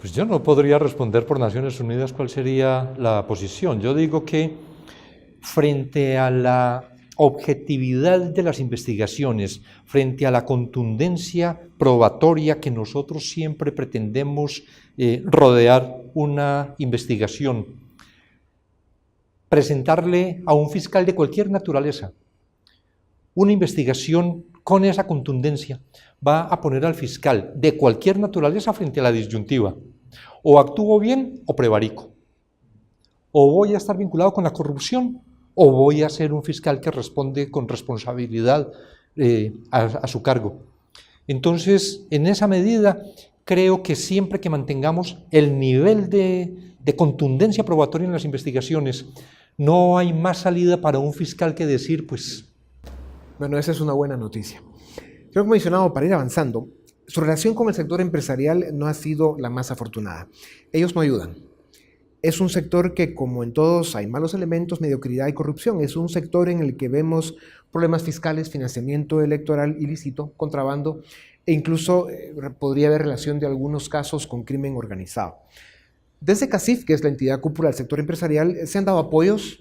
Pues yo no podría responder por Naciones Unidas cuál sería la posición. Yo digo que frente a la objetividad de las investigaciones, frente a la contundencia probatoria que nosotros siempre pretendemos rodear una investigación, presentarle a un fiscal de cualquier naturaleza una investigación con esa contundencia va a poner al fiscal de cualquier naturaleza frente a la disyuntiva: o actúo bien o prevarico, o voy a estar vinculado con la corrupción, o voy a ser un fiscal que responde con responsabilidad a su cargo. Entonces, en esa medida, creo que siempre que mantengamos el nivel de contundencia probatoria en las investigaciones, no hay más salida para un fiscal que decir, pues... Bueno, esa es una buena noticia. Señor comisionado, para ir avanzando, su relación con el sector empresarial no ha sido la más afortunada. Ellos no ayudan. Es un sector que, como en todos, hay malos elementos, mediocridad y corrupción. Es un sector en el que vemos problemas fiscales, financiamiento electoral ilícito, contrabando, e incluso podría haber relación de algunos casos con crimen organizado. Desde CACIF, que es la entidad cúpula del sector empresarial, se han dado apoyos,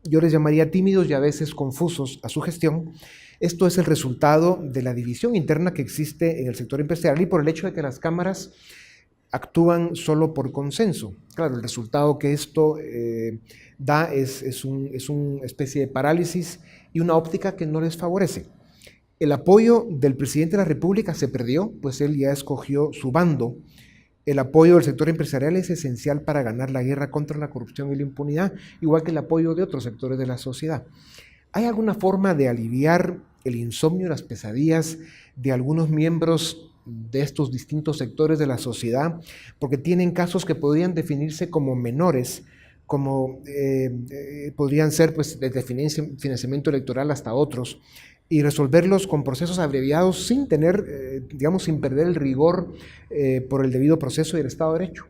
yo les llamaría tímidos y a veces confusos, a su gestión. Esto es el resultado de la división interna que existe en el sector empresarial y por el hecho de que las cámaras actúan solo por consenso. Claro, el resultado que esto da es una especie de parálisis y una óptica que no les favorece. El apoyo del presidente de la República se perdió, pues él ya escogió su bando. El apoyo del sector empresarial es esencial para ganar la guerra contra la corrupción y la impunidad, igual que el apoyo de otros sectores de la sociedad. ¿Hay alguna forma de aliviar el insomnio y las pesadillas de algunos miembros de estos distintos sectores de la sociedad? Porque tienen casos que podrían definirse como menores, como podrían ser pues, desde financiamiento electoral hasta otros, y resolverlos con procesos abreviados sin tener, digamos, sin perder el rigor por el debido proceso y el Estado de Derecho.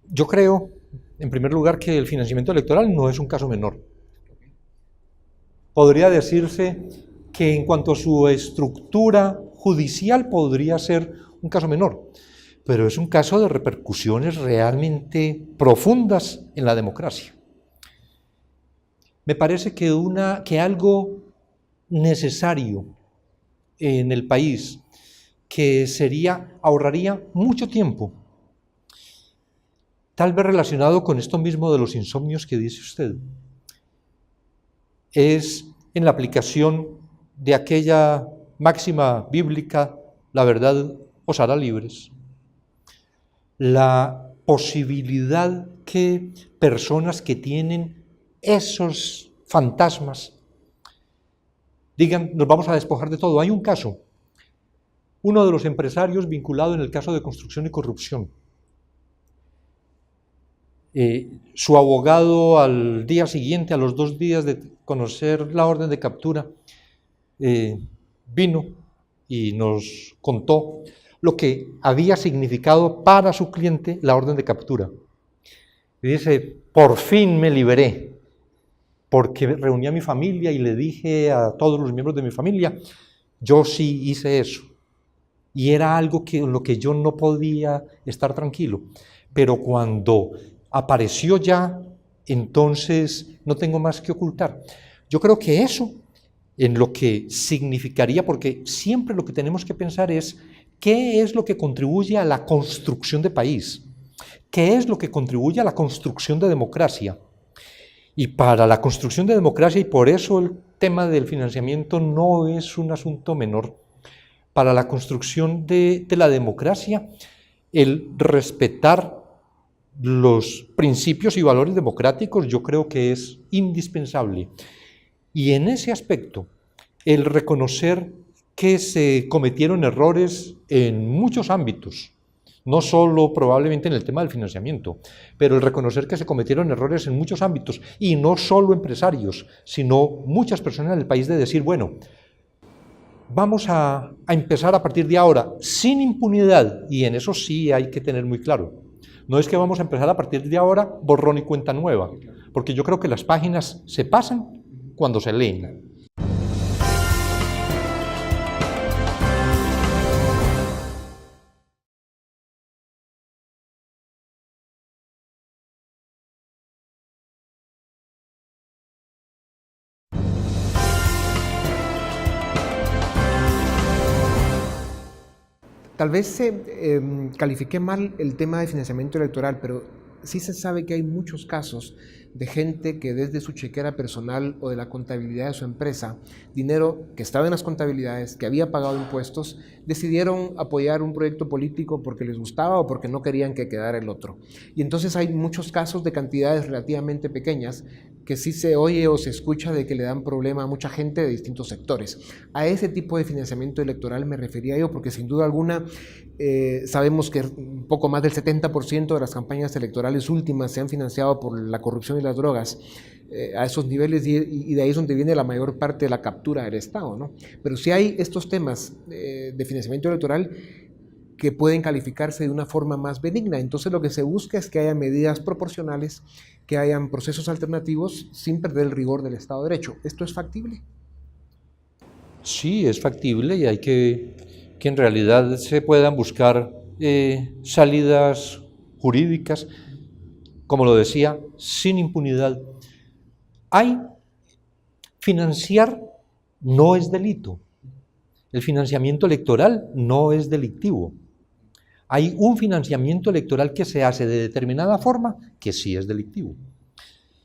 Yo creo, en primer lugar, que el financiamiento electoral no es un caso menor. Podría decirse que en cuanto a su estructura judicial podría ser un caso menor, pero es un caso de repercusiones realmente profundas en la democracia. Me parece que algo necesario en el país, que ahorraría mucho tiempo, tal vez relacionado con esto mismo de los insomnios que dice usted, es en la aplicación de aquella máxima bíblica, la verdad os hará libres. La posibilidad que personas que tienen esos fantasmas digan, nos vamos a despojar de todo. Hay un caso, uno de los empresarios vinculado en el caso de construcción y corrupción. Su abogado al día siguiente, a los 2 días de conocer la orden de captura, vino y nos contó lo que había significado para su cliente la orden de captura. Y dice, por fin me liberé, porque reuní a mi familia y le dije a todos los miembros de mi familia, yo sí hice eso. Y era algo en lo que yo no podía estar tranquilo. pero cuando apareció ya, entonces no tengo más que ocultar. Yo creo que eso, en lo que significaría, porque siempre lo que tenemos que pensar es qué es lo que contribuye a la construcción de país, qué es lo que contribuye a la construcción de democracia. Y para la construcción de democracia, y por eso el tema del financiamiento no es un asunto menor, para la construcción de la democracia, el respetar los principios y valores democráticos yo creo que es indispensable. Y en ese aspecto, el reconocer que se cometieron errores en muchos ámbitos, no solo probablemente en el tema del financiamiento, pero el reconocer que se cometieron errores en muchos ámbitos, y no solo empresarios, sino muchas personas del país, de decir, bueno, vamos a empezar a partir de ahora sin impunidad, y en eso sí hay que tener muy claro. No es que vamos a empezar a partir de ahora borrón y cuenta nueva, porque yo creo que las páginas se pasan cuando se leen. Tal vez califiqué mal el tema de financiamiento electoral, pero sí se sabe que hay muchos casos de gente que desde su chequera personal o de la contabilidad de su empresa, dinero que estaba en las contabilidades, que había pagado impuestos, decidieron apoyar un proyecto político porque les gustaba o porque no querían que quedara el otro. Y entonces hay muchos casos de cantidades relativamente pequeñas que sí se oye o se escucha de que le dan problema a mucha gente de distintos sectores. A ese tipo de financiamiento electoral me refería yo, porque sin duda alguna sabemos que un poco más del 70% de las campañas electorales últimas se han financiado por la corrupción y las drogas a esos niveles, y de ahí es donde viene la mayor parte de la captura del Estado, ¿no? Pero sí hay estos temas de financiamiento electoral que pueden calificarse de una forma más benigna. Entonces lo que se busca es que haya medidas proporcionales, que hayan procesos alternativos sin perder el rigor del Estado de Derecho. ¿Esto es factible? Sí, es factible, y hay que en realidad se puedan buscar salidas jurídicas, como lo decía, sin impunidad. Financiar no es delito. El financiamiento electoral no es delictivo. Hay un financiamiento electoral que se hace de determinada forma que sí es delictivo.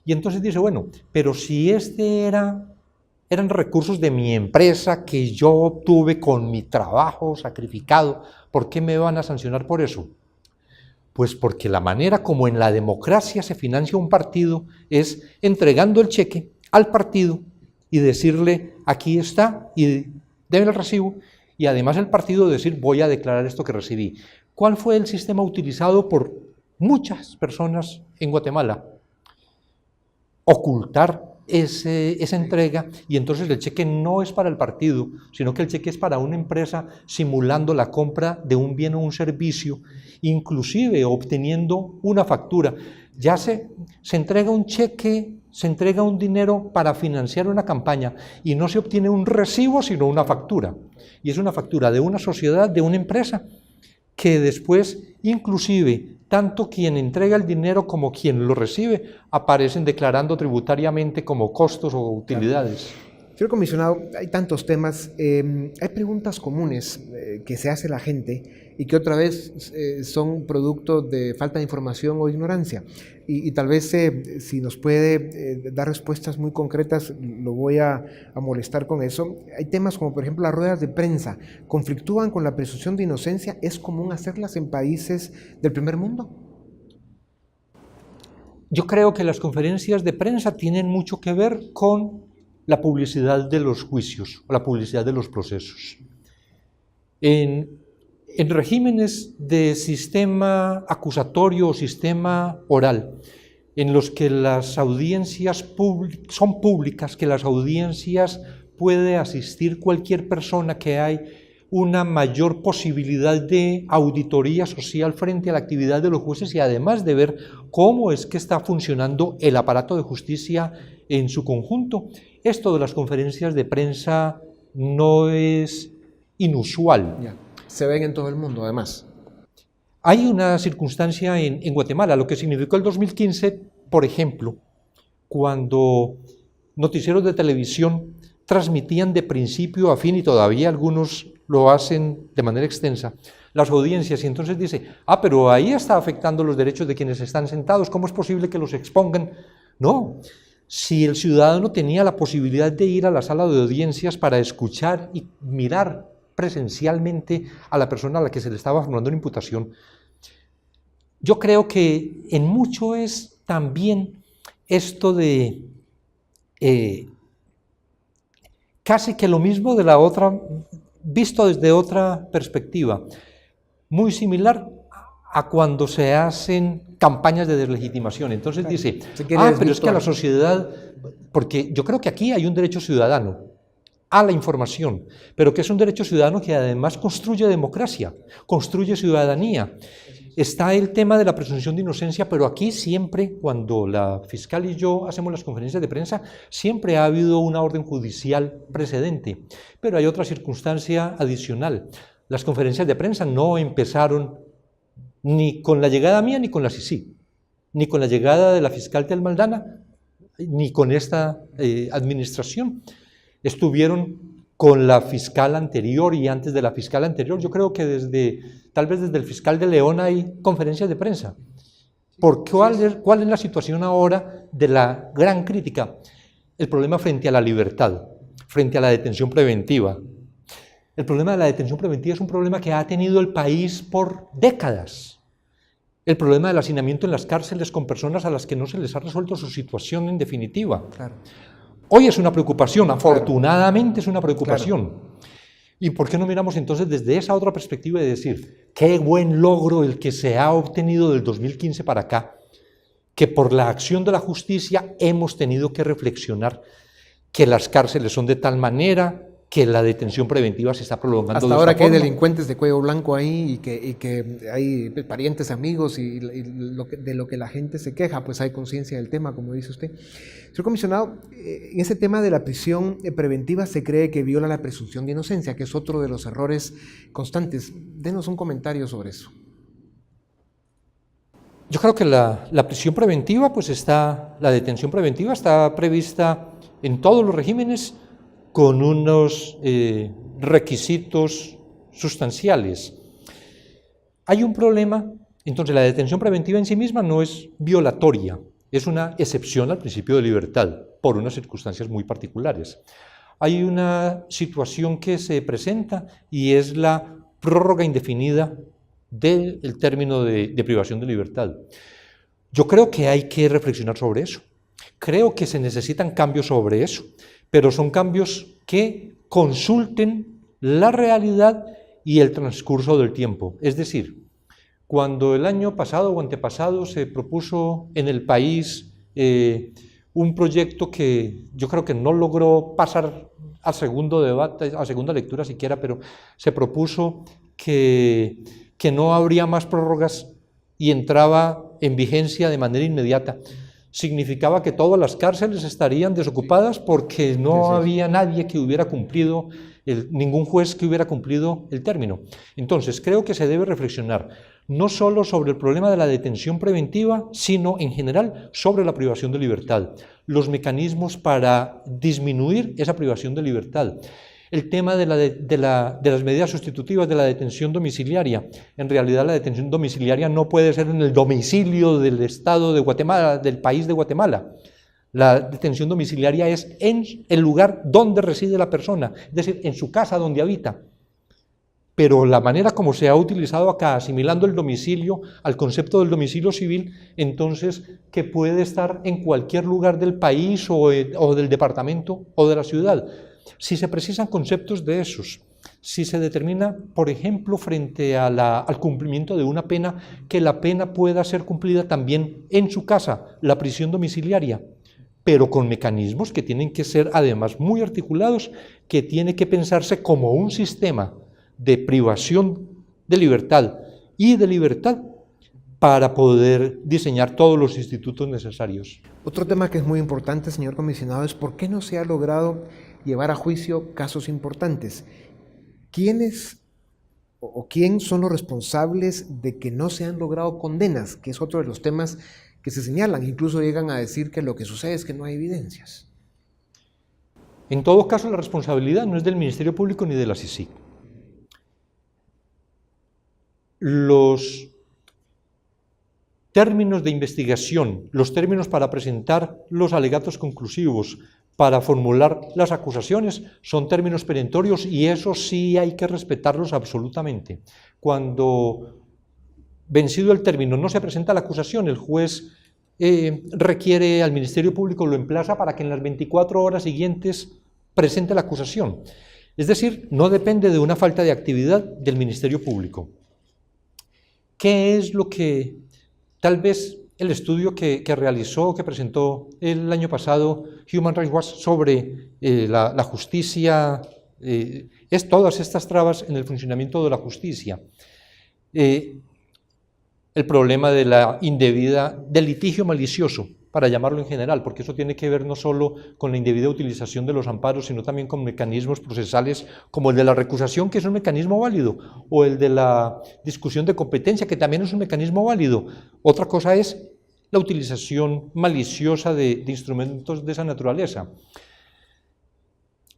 Y entonces dice, bueno, pero si eran recursos de mi empresa que yo obtuve con mi trabajo sacrificado, ¿por qué me van a sancionar por eso? Pues porque la manera como en la democracia se financia un partido es entregando el cheque al partido y decirle, aquí está, y deben el recibo, y además el partido decir, voy a declarar esto que recibí. ¿Cuál fue el sistema utilizado por muchas personas en Guatemala? Ocultar esa entrega, y entonces el cheque no es para el partido, sino que el cheque es para una empresa, simulando la compra de un bien o un servicio, inclusive obteniendo una factura. Ya se entrega un cheque, se entrega un dinero para financiar una campaña, y no se obtiene un recibo, sino una factura. Y es una factura de una sociedad, de una empresa, que después, inclusive, tanto quien entrega el dinero como quien lo recibe aparecen declarando tributariamente como costos o utilidades. Señor comisionado, hay tantos temas, hay preguntas comunes que se hace la gente y que otra vez son producto de falta de información o ignorancia. Y tal vez si nos puede dar respuestas muy concretas, lo voy a molestar con eso. Hay temas como, por ejemplo, las ruedas de prensa. ¿Conflictúan con la presunción de inocencia? ¿Es común hacerlas en países del primer mundo? Yo creo que las conferencias de prensa tienen mucho que ver con la publicidad de los juicios o la publicidad de los procesos. En regímenes de sistema acusatorio o sistema oral, en los que las audiencias son públicas, que las audiencias puede asistir cualquier persona, que hay una mayor posibilidad de auditoría social frente a la actividad de los jueces, y además de ver cómo es que está funcionando el aparato de justicia en su conjunto. Esto de las conferencias de prensa no es inusual. Ya. Se ven en todo el mundo, además. Hay una circunstancia en Guatemala, lo que significó el 2015, por ejemplo, cuando noticieros de televisión transmitían de principio a fin, y todavía algunos lo hacen de manera extensa, las audiencias, y entonces dice, pero ahí está afectando los derechos de quienes están sentados, ¿cómo es posible que los expongan? No, si el ciudadano tenía la posibilidad de ir a la sala de audiencias para escuchar y mirar presencialmente a la persona a la que se le estaba formulando una imputación, yo creo que en mucho es también esto de casi que lo mismo de la otra, visto desde otra perspectiva, muy similar a cuando se hacen campañas de deslegitimación. Entonces claro, dice, pero es que a la sociedad, porque yo creo que aquí hay un derecho ciudadano a la información, pero que es un derecho ciudadano que además construye democracia, construye ciudadanía. Está el tema de la presunción de inocencia, pero aquí siempre, cuando la fiscal y yo hacemos las conferencias de prensa, siempre ha habido una orden judicial precedente, pero hay otra circunstancia adicional. Las conferencias de prensa no empezaron ni con la llegada mía ni con la CICI, ni con la llegada de la fiscal Telma Aldana, ni con esta administración. Estuvieron con la fiscal anterior y antes de la fiscal anterior. Yo creo que tal vez desde el fiscal de León hay conferencias de prensa. ¿Cuál es la situación ahora de la gran crítica? El problema frente a la libertad, frente a la detención preventiva. El problema de la detención preventiva es un problema que ha tenido el país por décadas. El problema del hacinamiento en las cárceles con personas a las que no se les ha resuelto su situación en definitiva. Claro. Hoy es una preocupación, afortunadamente es una preocupación. Claro. ¿Y por qué no miramos entonces desde esa otra perspectiva de decir, qué buen logro el que se ha obtenido del 2015 para acá, que por la acción de la justicia hemos tenido que reflexionar que las cárceles son de tal manera que la detención preventiva se está prolongando. Hasta ahora que hay delincuentes de cuello blanco ahí y que hay parientes, amigos y de lo que la gente se queja, pues hay conciencia del tema, como dice usted. Señor comisionado, en ese tema de la prisión preventiva se cree que viola la presunción de inocencia, que es otro de los errores constantes. Denos un comentario sobre eso. Yo creo que la prisión preventiva, la detención preventiva está prevista en todos los regímenes con unos requisitos sustanciales. Hay un problema, entonces la detención preventiva en sí misma no es violatoria, es una excepción al principio de libertad, por unas circunstancias muy particulares. Hay una situación que se presenta y es la prórroga indefinida del término de privación de libertad. Yo creo que hay que reflexionar sobre eso. Creo que se necesitan cambios sobre eso, pero son cambios que consulten la realidad y el transcurso del tiempo. Es decir, cuando el año pasado o antepasado se propuso en el país un proyecto que yo creo que no logró pasar al segundo debate, a segunda lectura siquiera, pero se propuso que no habría más prórrogas y entraba en vigencia de manera inmediata. Significaba que todas las cárceles estarían desocupadas porque no había nadie que hubiera cumplido, ningún juez que hubiera cumplido el término. Entonces, creo que se debe reflexionar no solo sobre el problema de la detención preventiva, sino en general sobre la privación de libertad, los mecanismos para disminuir esa privación de libertad. El tema de las medidas sustitutivas de la detención domiciliaria. En realidad la detención domiciliaria no puede ser en el domicilio del Estado de Guatemala, del país de Guatemala. La detención domiciliaria es en el lugar donde reside la persona, es decir, en su casa donde habita. Pero la manera como se ha utilizado acá, asimilando el domicilio al concepto del domicilio civil, entonces que puede estar en cualquier lugar del país o del departamento o de la ciudad. Si se precisan conceptos de esos, si se determina, por ejemplo, frente al cumplimiento de una pena, que la pena pueda ser cumplida también en su casa, la prisión domiciliaria, pero con mecanismos que tienen que ser además muy articulados, que tiene que pensarse como un sistema de privación de libertad y de libertad para poder diseñar todos los institutos necesarios. Otro tema que es muy importante, señor comisionado, es por qué no se ha logrado llevar a juicio casos importantes. ¿Quiénes o quién son los responsables de que no se han logrado condenas, que es otro de los temas que se señalan. Incluso llegan a decir que lo que sucede es que no hay evidencias. En todo caso, la responsabilidad no es del Ministerio Público ni de la CICIG. Los términos de investigación, los términos para presentar los alegatos conclusivos, para formular las acusaciones, son términos perentorios y eso sí hay que respetarlos absolutamente. Cuando, vencido el término, no se presenta la acusación, el juez requiere al Ministerio Público, lo emplaza para que en las 24 horas siguientes presente la acusación. Es decir, no depende de una falta de actividad del Ministerio Público. ¿Qué es lo que tal vez el estudio que realizó, que presentó el año pasado Human Rights Watch sobre la justicia, es todas estas trabas en el funcionamiento de la justicia? El problema de la indebida, del litigio malicioso, para llamarlo en general, porque eso tiene que ver no solo con la indebida utilización de los amparos, sino también con mecanismos procesales como el de la recusación, que es un mecanismo válido, o el de la discusión de competencia, que también es un mecanismo válido. Otra cosa es la utilización maliciosa de instrumentos de esa naturaleza.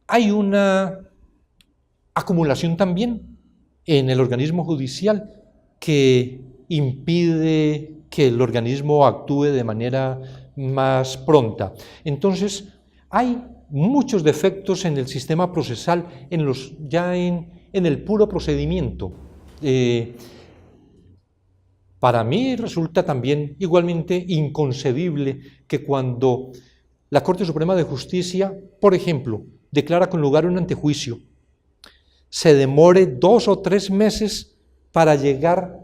Hay una acumulación también en el organismo judicial que impide que el organismo actúe de manera más pronta. Entonces, hay muchos defectos en el sistema procesal, en el puro procedimiento. Para mí resulta también igualmente inconcebible que cuando la Corte Suprema de Justicia, por ejemplo, declara con lugar un antejuicio, se demore 2 o 3 meses para llegar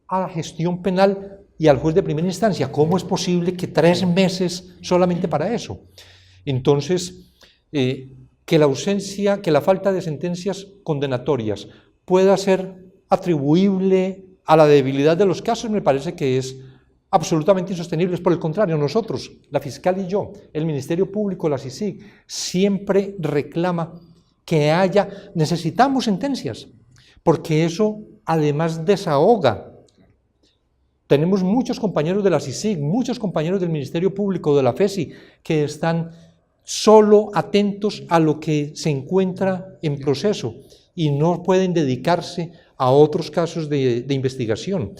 a la gestión penal y al juez de primera instancia. ¿Cómo es posible que 3 meses solamente para eso? Entonces, que la falta de sentencias condenatorias pueda ser atribuible a la debilidad de los casos, me parece que es absolutamente insostenible. Por el contrario, nosotros, la fiscal y yo, el Ministerio Público, la CICIG, siempre reclama que necesitamos sentencias, porque eso además desahoga. Tenemos muchos compañeros de la CICIG, muchos compañeros del Ministerio Público, de la FESI, que están solo atentos a lo que se encuentra en proceso y no pueden dedicarse a otros casos de investigación.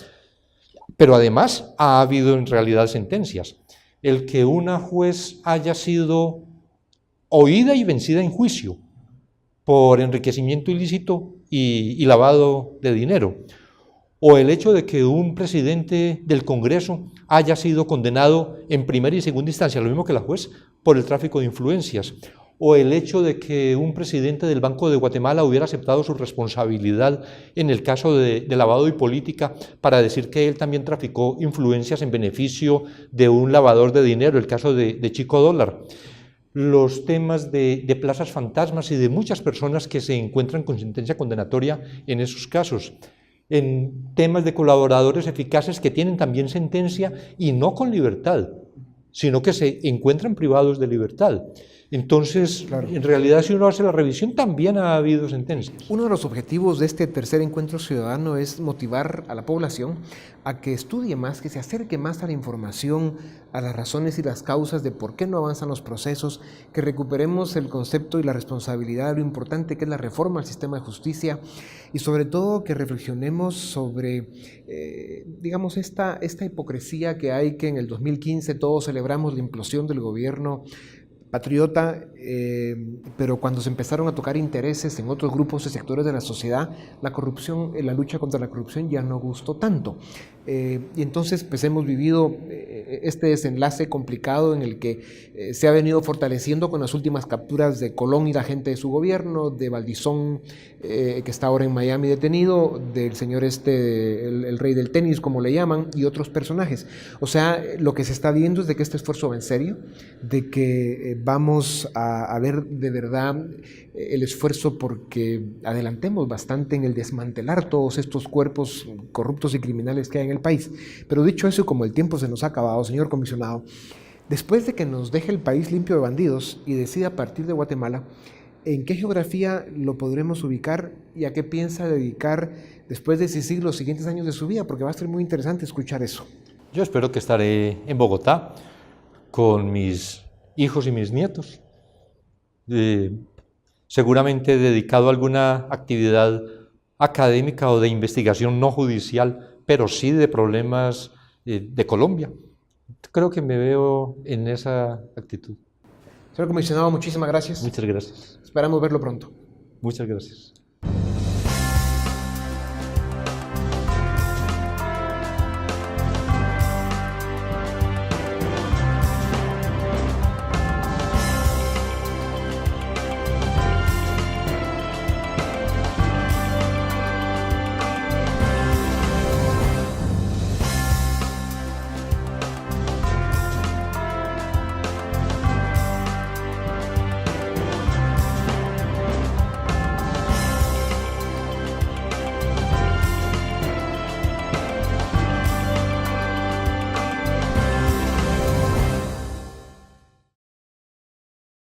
Pero además ha habido en realidad sentencias. El que una juez haya sido oída y vencida en juicio por enriquecimiento ilícito y lavado de dinero, o el hecho de que un presidente del Congreso haya sido condenado en primera y segunda instancia, lo mismo que la juez, por el tráfico de influencias, o el hecho de que un presidente del Banco de Guatemala hubiera aceptado su responsabilidad en el caso de lavado y política para decir que él también traficó influencias en beneficio de un lavador de dinero, el caso de Chico Dólar. Los temas de plazas fantasmas y de muchas personas que se encuentran con sentencia condenatoria en esos casos. En temas de colaboradores eficaces que tienen también sentencia y no con libertad, sino que se encuentran privados de libertad. Entonces, claro, en realidad, si uno hace la revisión, también ha habido sentencias. Uno de los objetivos de este tercer encuentro ciudadano es motivar a la población a que estudie más, que se acerque más a la información, a las razones y las causas de por qué no avanzan los procesos, que recuperemos el concepto y la responsabilidad de lo importante que es la reforma al sistema de justicia y sobre todo que reflexionemos sobre, digamos, esta hipocresía que hay, que en el 2015 todos celebramos la implosión del gobierno patriota, pero cuando se empezaron a tocar intereses en otros grupos y sectores de la sociedad, la corrupción, la lucha contra la corrupción ya no gustó tanto. Y entonces pues hemos vivido este desenlace complicado en el que se ha venido fortaleciendo con las últimas capturas de Colón y la gente de su gobierno, de Valdizón, que está ahora en Miami detenido, del señor el rey del tenis, como le llaman, y otros personajes. O sea, lo que se está viendo es de que este esfuerzo va en serio, de que vamos a ver de verdad el esfuerzo porque adelantemos bastante en el desmantelar todos estos cuerpos corruptos y criminales que hay en el país. Pero dicho eso, como el tiempo se nos ha acabado, señor comisionado, después de que nos deje el país limpio de bandidos y decida partir de Guatemala, ¿en qué geografía lo podremos ubicar y a qué piensa dedicar después decidir los siguientes años de su vida, porque va a ser muy interesante escuchar eso. Yo espero que estaré en Bogotá con mis hijos y mis nietos, seguramente dedicado a alguna actividad académica o de investigación no judicial, pero sí de problemas de Colombia. Creo que me veo en esa actitud. Señor comisionado, muchísimas gracias. Muchas gracias. Esperamos verlo pronto. Muchas gracias.